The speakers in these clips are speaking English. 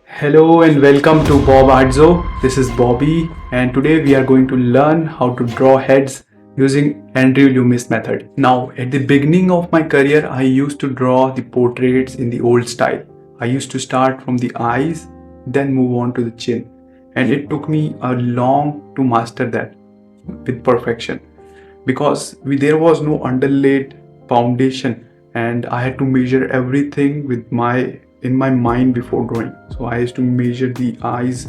Hello and welcome to Bob Arzo. This is Bobby, and today we are going to learn how to draw heads using Andrew Loomis method. Now, at the beginning of my career, I used to draw the portraits in the old style. I used to start from the eyes, then move on to the chin, and it took me a long to master that with perfection because there was no underlaid foundation, and I had to measure everything with my in my mind before drawing. So I used to measure the eyes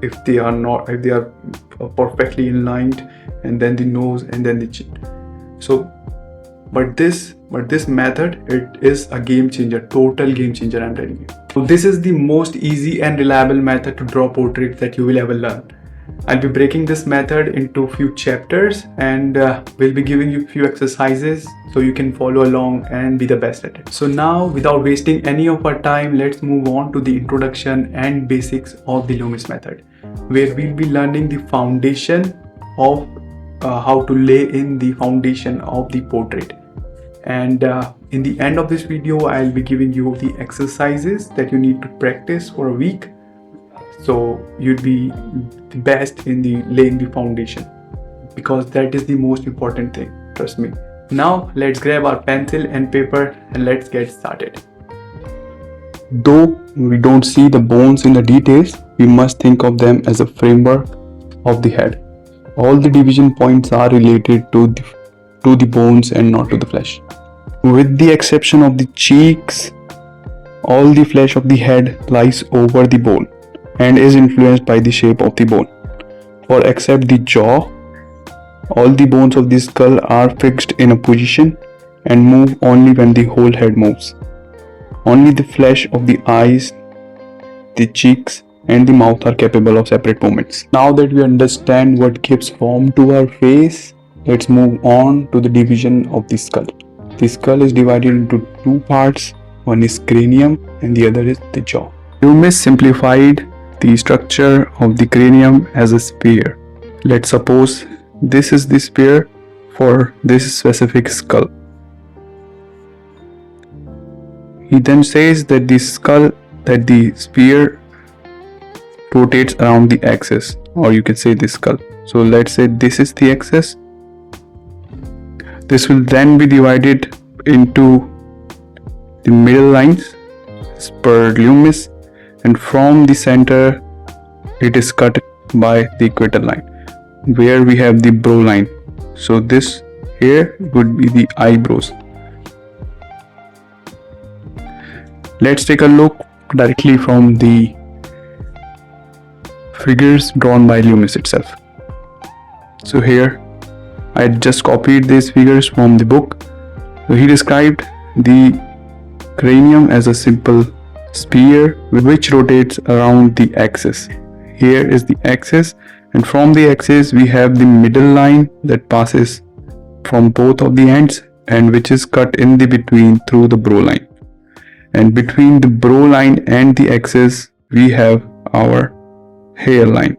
if they are perfectly aligned, and then the nose, and then the chin. So but this method, it is a game changer, total game changer, I'm telling you. So this is the most easy and reliable method to draw portraits that you will ever learn. I'll be breaking this method into few chapters, and we'll be giving you few exercises so you can follow along and be the best at it. So now, without wasting any of our time, let's move on to the introduction and basics of the Loomis method, where we'll be learning the foundation of how to lay in the foundation of the portrait. And in the end of this video, I'll be giving you the exercises that you need to practice for a week, so you'd be the best in the laying the foundation, because that is the most important thing, trust me. Now let's grab our pencil and paper and let's get started. Though we don't see the bones in the details, we must think of them as a framework of the head. All the division points are related to the bones and not to the flesh. With the exception of the cheeks, all the flesh of the head lies over the bone and is influenced by the shape of the bone. For except the jaw, all the bones of the skull are fixed in a position and move only when the whole head moves. Only the flesh of the eyes, the cheeks, and the mouth are capable of separate movements. Now that we understand what gives form to our face, let's move on to the division of the skull. The skull is divided into two parts. One is cranium and the other is the jaw. Loomis simplified the structure of the cranium as a sphere. Let's suppose this is the sphere for this specific skull. He then says that the sphere rotates around the axis, or you can say the skull. So let's say this is the axis. This will then be divided into the middle lines as per Loomis, and from the center it is cut by the equator line, where we have the brow line. So this here would be the eyebrows. Let's take a look directly from the figures drawn by Loomis itself. So here I just copied these figures from the book. So he described the cranium as a simple sphere which rotates around the axis. Here is the axis, and from the axis we have the middle line that passes from both of the ends and which is cut in the between through the brow line. And between the brow line and the axis we have our hairline,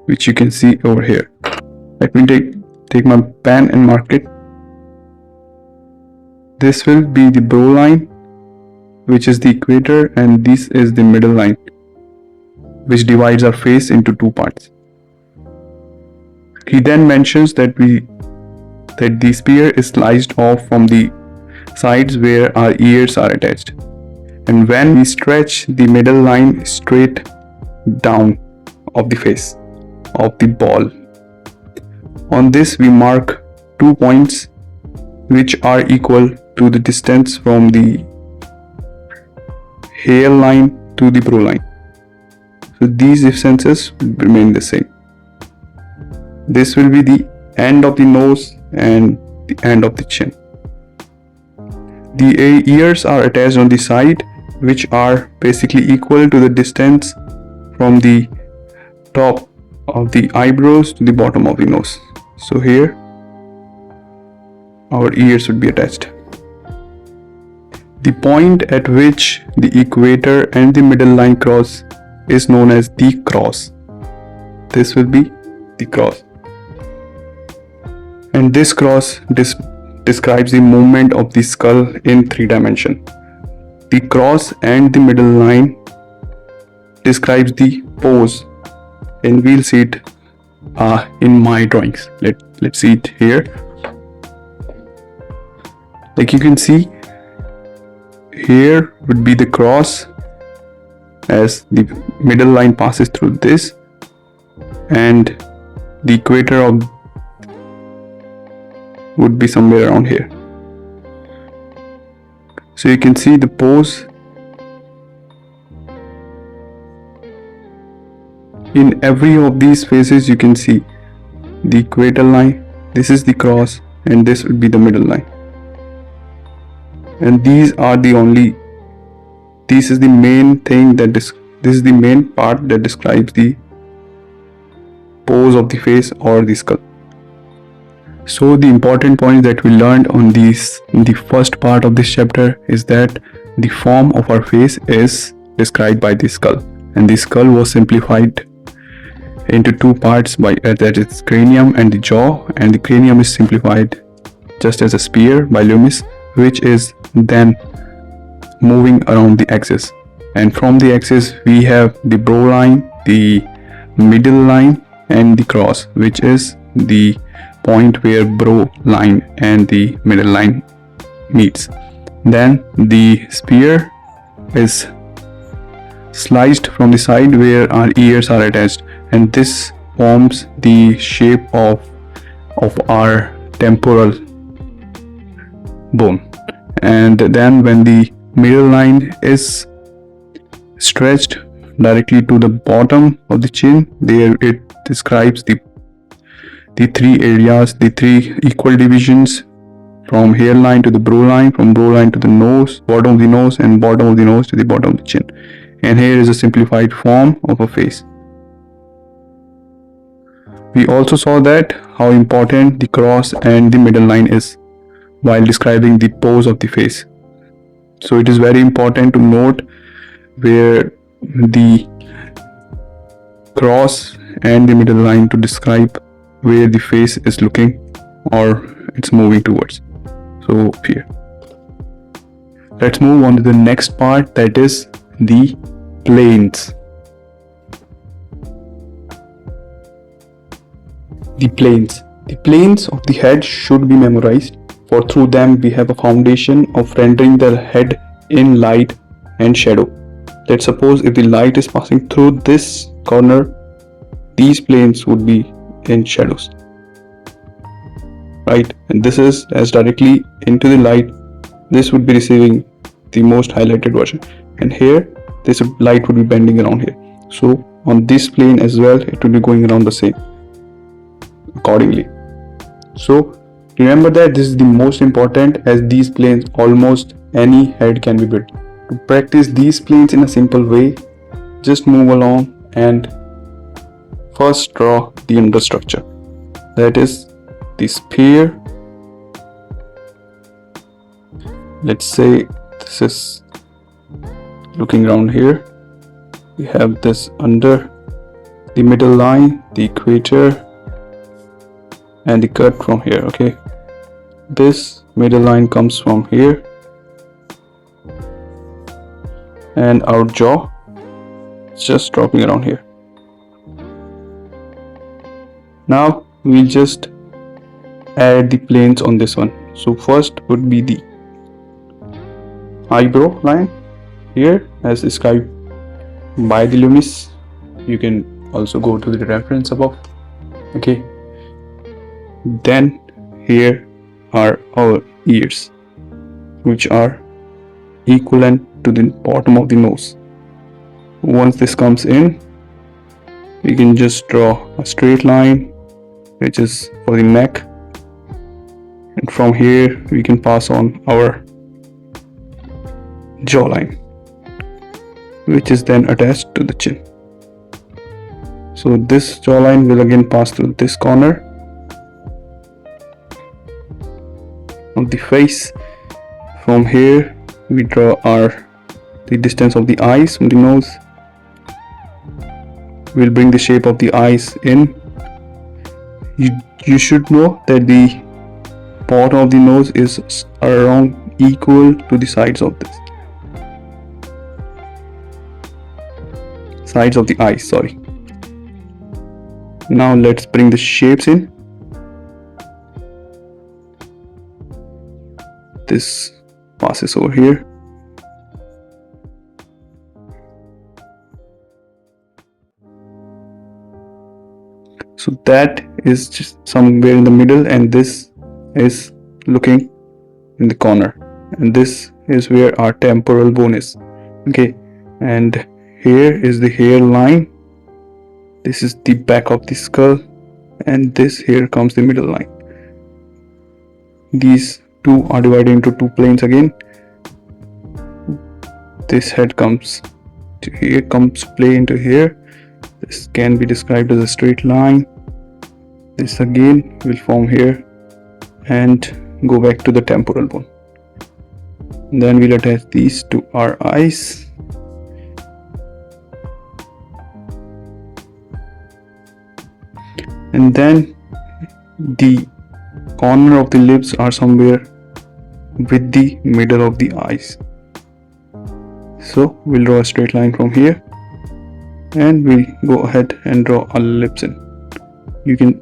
which you can see over here. Let me take my pen and mark it. This will be the brow line, which is the equator, and this is the middle line, which divides our face into two parts. He then mentions that the sphere is sliced off from the sides where our ears are attached, and when we stretch the middle line straight down of the face of the ball. On this we mark 2 points which are equal to the distance from the hairline to the brow line. So these distances remain the same. This will be the end of the nose and the end of the chin. The ears are attached on the side, which are basically equal to the distance from the top of the eyebrows to the bottom of the nose. So here our ears would be attached. The point at which the equator and the middle line cross is known as the cross. This will be the cross. And this cross describes the movement of the skull in 3 dimensions. The cross and the middle line describes the pose, and we'll see it in my drawings. Let's see it here. Like you can see, here would be the cross as the middle line passes through this, and the equator of would be somewhere around here. So you can see the pose. In every of these faces you can see the equator line, this is the cross, and this would be the middle line. And these are the only, this is the main thing that this is the main part that describes the pose of the face or the skull. So the important point that we learned on these in the first part of this chapter is that the form of our face is described by the skull, and the skull was simplified into two parts by that is cranium and the jaw, and the cranium is simplified just as a spear by Loomis, which is then moving around the axis, and from the axis we have the brow line, the middle line, and the cross, which is the point where brow line and the middle line meets. Then the spear is sliced from the side where our ears are attached, and this forms the shape of our temporal bone. And then when the middle line is stretched directly to the bottom of the chin, there it describes the three areas, the three equal divisions, from hairline to the brow line, from brow line to the nose, bottom of the nose, and bottom of the nose to the bottom of the chin. And here is a simplified form of a face. We also saw that how important the cross and the middle line is while describing the pose of the face. So it is very important to note where the cross and the middle line to describe where the face is looking or it's moving towards. So here, let's move on to the next part, that is the planes. The planes of the head should be memorized, for through them we have a foundation of rendering the head in light and shadow. Let's suppose if the light is passing through this corner, these planes would be in shadows, right? And this is as directly into the light, this would be receiving the most highlighted version, and here this light would be bending around here. So on this plane as well, it will be going around the same accordingly. So remember that this is the most important, as these planes almost any head can be built. To practice these planes in a simple way, just move along and first draw the understructure, that is the spear. Let's say this is looking around here. We have this under the middle line, the equator, and the cut from here. Okay, this middle line comes from here, and our jaw is just dropping around here. Now we'll just add the planes on this one. So first would be the eyebrow line here as described by the Loomis. You can also go to the reference above. Okay, then here are our ears, which are equivalent to the bottom of the nose. Once this comes in, we can just draw a straight line which is for the neck, and from here we can pass on our jawline, which is then attached to the chin. So this jawline will again pass through this corner of the face. From here we draw the distance of the eyes from the nose. We'll bring the shape of the eyes in. You should know that the bottom of the nose is around equal to the sides of this. sides of the eyes, sorry. Now let's bring the shapes in. This passes over here. So that is just somewhere in the middle, and this is looking in the corner, and this is where our temporal bone is. Okay, and here is the hairline. This is the back of the skull, and this here comes the middle line. These two are divided into two planes again. This head comes to here, comes play into here. This can be described as a straight line. This again will form here and go back to the temporal bone. Then we'll attach these to our eyes. And then the corner of the lips are somewhere with the middle of the eyes. So we'll draw a straight line from here, and we'll go ahead and draw our lips in. You can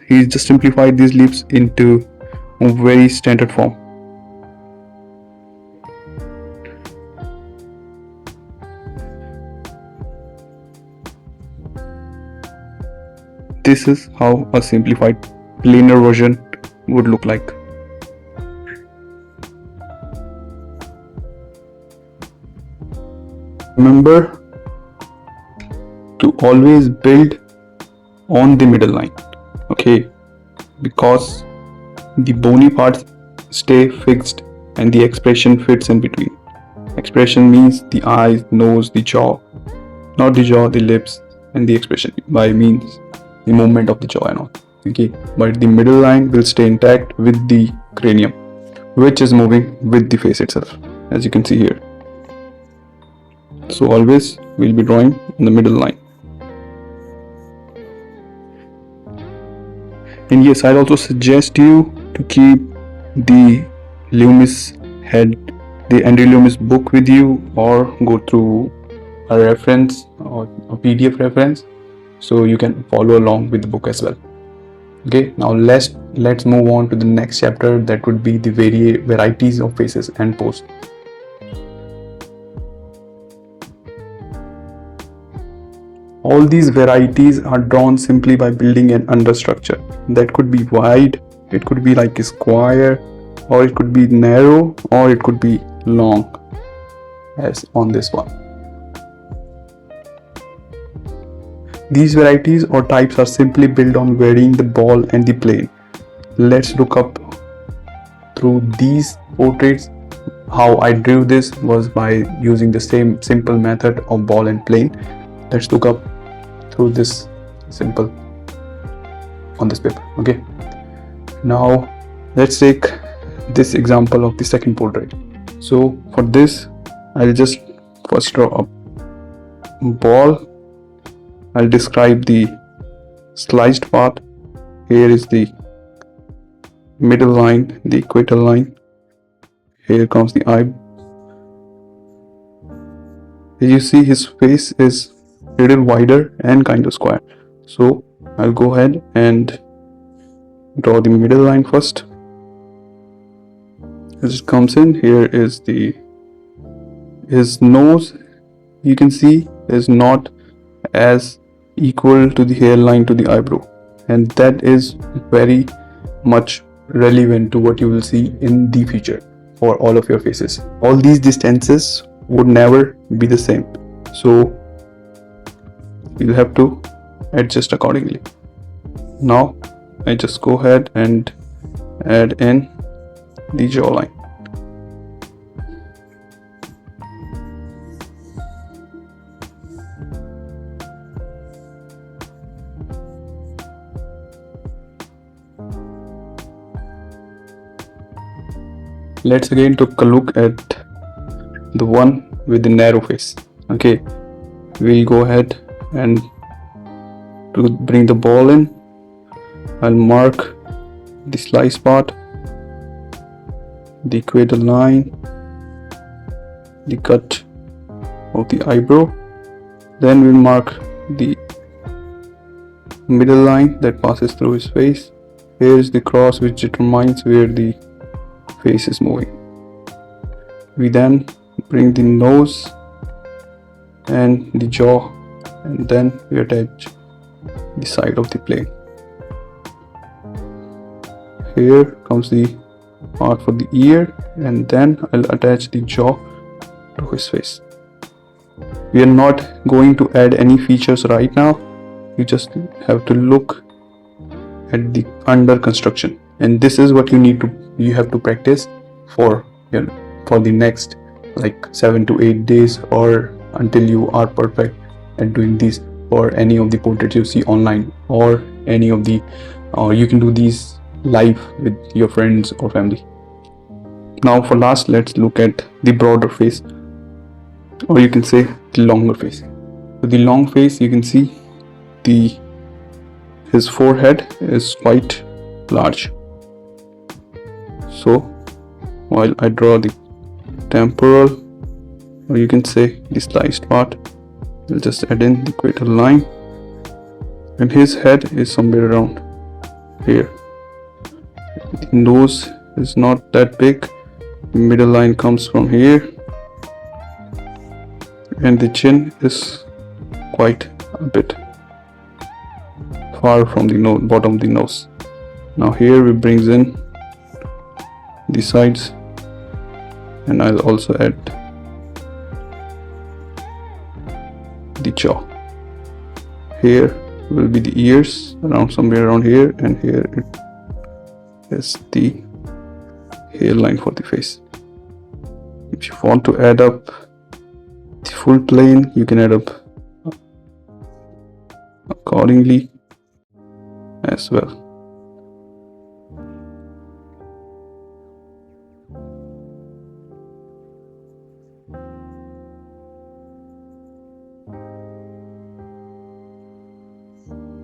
he's just simplified these lips into a very standard form. This is how a simplified planar version would look like. Remember to always build on the middle line, okay, because the bony parts stay fixed and the expression fits in between. Expression means the eyes, nose, the jaw, not the jaw, the lips, and the expression by means the movement of the jaw and all. Okay, but the middle line will stay intact with the cranium, which is moving with the face itself, as you can see here. So always we'll be drawing in the middle line. And yes, I'll also suggest you to keep the Loomis head, the Andrew Loomis book with you, or go through a reference or a PDF reference so you can follow along with the book as well. Okay, now let's move on to the next chapter, that would be the varieties of faces and pose. All these varieties are drawn simply by building an understructure. That could be wide, it could be like a square, or it could be narrow, or it could be long, as on this one. These varieties or types are simply built on varying the ball and the plane. Let's look up through these portraits. How I drew this was by using the same simple method of ball and plane. Let's look up through this simple on this paper. Okay, now let's take this example of the second portrait. So for this, I'll just first draw a ball. I'll describe the sliced part. Here is the middle line, the equator line. Here comes the eye. As you see, his face is a little wider and kind of square. So I'll go ahead and draw the middle line first. As it comes in, here is his nose. You can see is not as equal to the hairline to the eyebrow, and that is very much relevant to what you will see in the future for all of your faces. All these distances would never be the same, so you'll have to adjust accordingly. Now I just go ahead and add in the jawline. Let's again take a look at the one with the narrow face. Okay, we'll go ahead and to bring the ball in, I'll mark the slice part, the equator line, the cut of the eyebrow, Then we'll mark the middle line that passes through his face. Here is the cross which determines where the face is moving. We then bring the nose and the jaw, and then we attach the side of the plane. Here comes the part for the ear, and then I'll attach the jaw to his face. We are not going to add any features right now. You just have to look at the under construction, and this is what you have to practice for the next like 7 to 8 days, or until you are perfect at doing this for any of the portraits you see online, or any of the you can do these live with your friends or family. Now for last, let's look at the broader face, or you can say the longer face. With the long face, you can see his forehead is quite large. So while I draw the temporal, or you can say the sliced part, we'll just add in the equator line, and his head is somewhere around here. The nose is not that big. The middle line comes from here, and the chin is quite a bit far from the bottom of the nose. Now here we brings in the sides, and I'll also add the jaw. Here will be the ears, somewhere around here, and here it is the hairline for the face. If you want to add up the full plane, you can add up accordingly as well.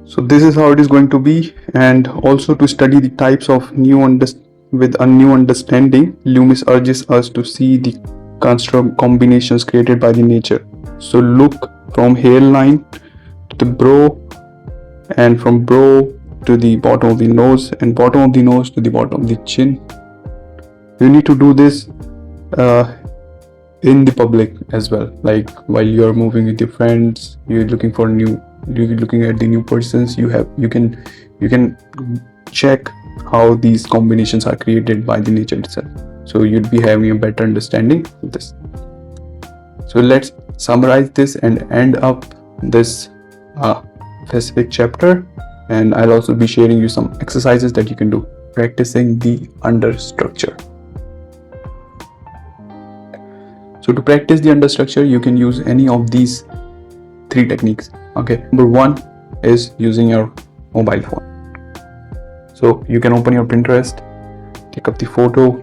So this is how it is going to be. And also, to study the types of with a new understanding, Loomis urges us to see the construct combinations created by the nature. So look from hairline to the brow, and from brow to the bottom of the nose, and bottom of the nose to the bottom of the chin. You need to do this in the public as well, like while you are moving with your friends, you're looking at the new persons, you can check how these combinations are created by the nature itself. So you'd be having a better understanding of this. So let's summarize this and end up this specific chapter, and I'll also be sharing you some exercises that you can do practicing the under structure. So to practice the under structure, you can use any of these 3 techniques. Okay, number 1 is using your mobile phone. So you can open your Pinterest, take up the photo,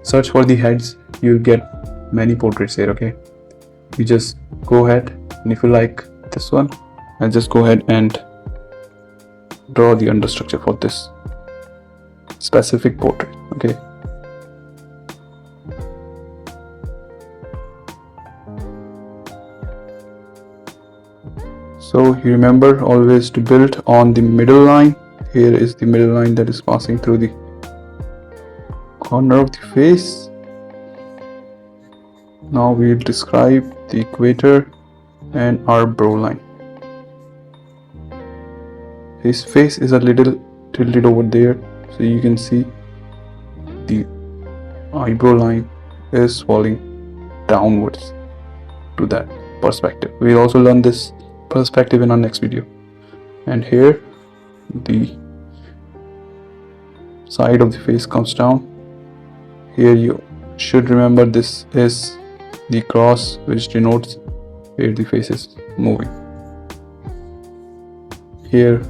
search for the heads, you'll get many portraits here. Okay, you just go ahead, and if you like this one, I'll just go ahead and draw the understructure for this specific portrait. Okay, so you remember always to build on the middle line. Here is the middle line that is passing through the corner of the face. Now we'll describe the equator and our brow line. His face is a little tilted over there, so you can see the eyebrow line is falling downwards to that perspective. We'll also learn this perspective in our next video. And here the side of the face comes down. Here you should remember this is the cross which denotes where the face is moving. Here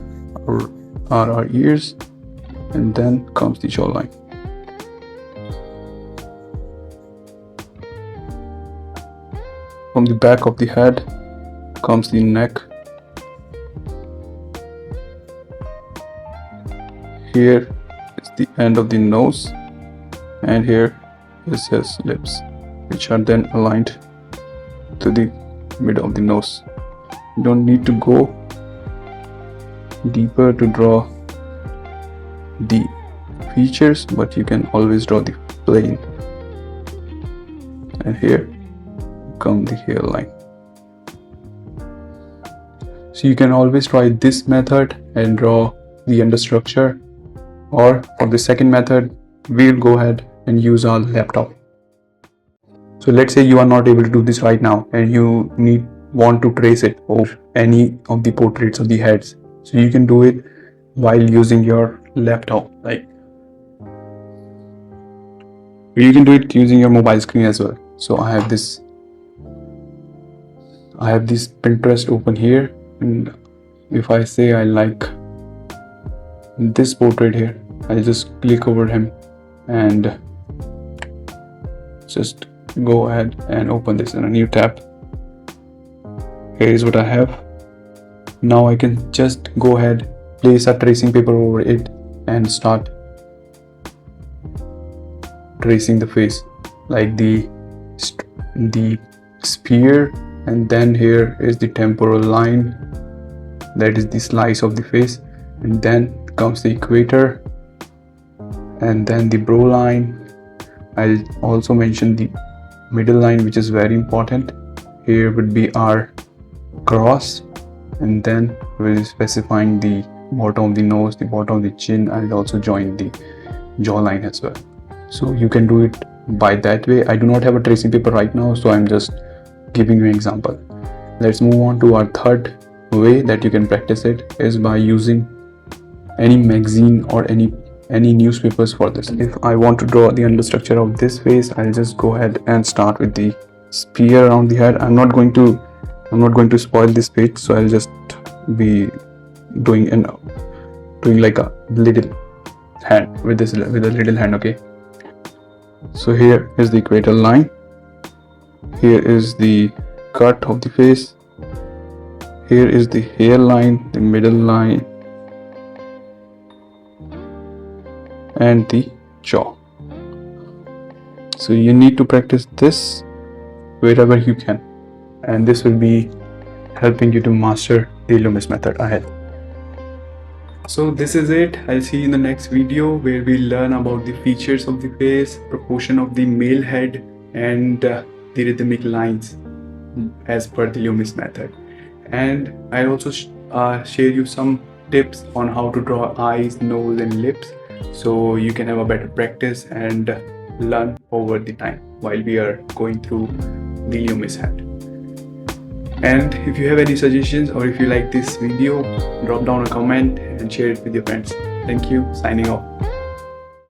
are our ears, and then comes the jawline. From the back of the head comes the neck. Here is the end of the nose, and here is his lips, which are then aligned to the middle of the nose. You don't need to go deeper to draw the features, but you can always draw the plane. And here come the hairline. So you can always try this method and draw the understructure, or for the second method we'll go ahead and use our laptop. So let's say you are not able to do this right now and you want to trace it of any of the portraits of the heads. So you can do it while using your laptop, like you can do it using your mobile screen as well. So I have this Pinterest open here, and if I say I like this portrait here, I'll just click over him and just go ahead and open this in a new tab. Here is what I have. Now I can just go ahead, place a tracing paper over it and start tracing the face, like the sphere, and then here is the temporal line, that is the slice of the face, and then comes the equator, and then the brow line. I'll also mention the middle line, which is very important. Here would be our cross, and then we'll specifying the bottom of the nose, the bottom of the chin. I'll also join the jawline as well. So you can do it by that way. I do not have a tracing paper right now, so I'm just giving you an example. Let's move on to our third way that you can practice it, is by using any magazine or any newspapers for this. If I want to draw the understructure of this face, I'll just go ahead and start with the spear around the head. I'm not going to spoil this page, so I'll just be doing like a little hand with a little hand. Okay, so here is the equator line, here is the cut of the face, here is the hairline, the middle line, and the jaw. So you need to practice this wherever you can, and this will be helping you to master the Loomis method ahead. So this is it. I'll see you in the next video where we learn about the features of the face, proportion of the male head, and the rhythmic lines as per the Loomis method. And I'll also share you some tips on how to draw eyes, nose and lips, so you can have a better practice and learn over the time while we are going through the Loomis method. And if you have any suggestions or if you like this video, drop down a comment and share it with your friends. Thank you. Signing off.